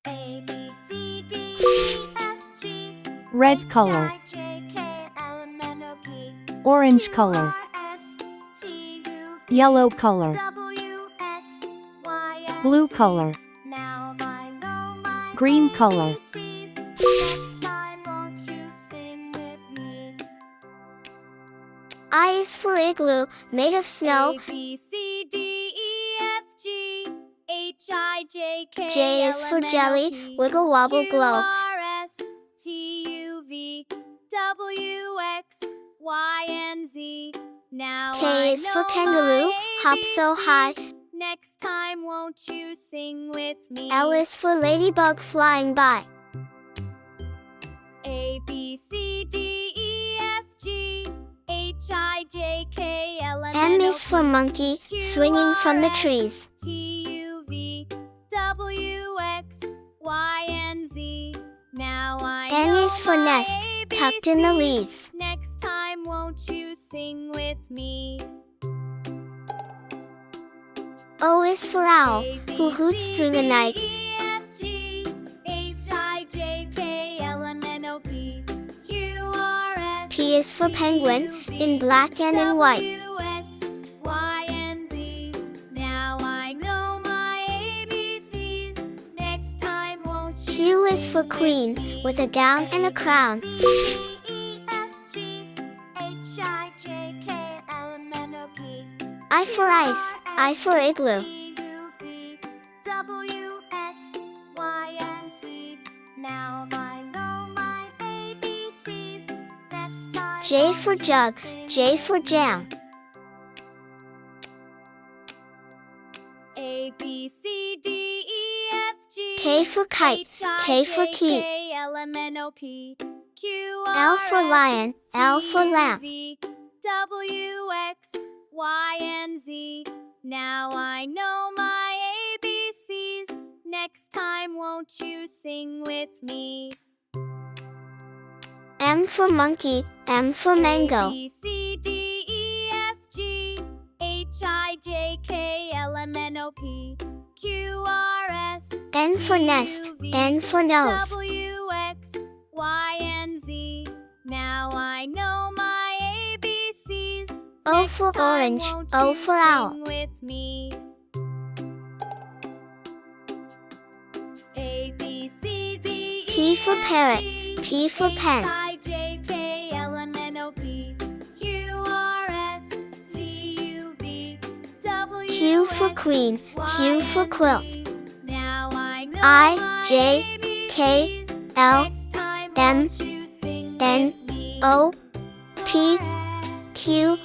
A, B, C, D, E, F, G, Red color. H, I, J, K, L, M, N, O, P, Orange Q, color. R, S, T, U, V, Yellow color. W, X, Y, and Blue Z. color. Now I know my Green color. ABCs. Next time won't you sing with me? I is for igloo, made of snow. A, B, C, D, E, F, G, H, I, J, K, J is L, for M, N, O, jelly, P, wiggle wobble Q, glow. R, S, T, U, V, W, X, Y, and Z. Now K I is for know kangaroo, my hop so high. ABCs. Next time won't you sing with me? L is for ladybug flying by. A, B, C, D, E, F, G, H, I, J, K, L, M, M N, O, is for monkey, Q, swinging from the R, S, trees. T, U, V, W, X, Y, and Z. Now I N know is for my nest, tucked in the ABCs. leaves. Next time won't you sing with me? O is for owl, A, B, who hoots C, through the D, night. E, F, G, H, I, J, K, L, M, N, O, P, Q, R, S, P is for T, penguin, U, V, in black and in white. W, X, Y, and Z. Now I know my ABCs. Next time won't you Q is sing for with queen, me? with a gown and a crown. A, B, C, D, E, F, G, H, I, J, K, L, M, N, O, P, I for ice, I for igloo. T, U, V, W, X, Y, and Z. Now I know my ABCs. Next time J won't for you jug, sing J with for me? jam. A, B, C, D, E, F, G, K for kite, H, I, K for J, key. K, L, M, N, O, P, Q, L for R, S, lion, L for T, U, lamp. V, W, X, Y, and Z. Now I know my ABCs. Next time won't you sing with me? M for monkey, M for mango. A, B, C, D, E, F, G, H, I, J, K, L, M, N, O, P, Q, R, S, N for T, nest, U, V, N for nose. W, X, Y, and Z. Now I know my ABCs. O Next for time orange, won't O you for owl. sing with me? A, B, C, D, E, P for F, parrot, G, P for pen. H, I, J, K, L, M, N, O, P, Q, R, S, T, U, V, W, Q for X, queen, Q Y, for and quilt. Z. Now I know I, my J, K, ABCs. L, Next time M, won't you sing N, with me? O, P, R, S, Q,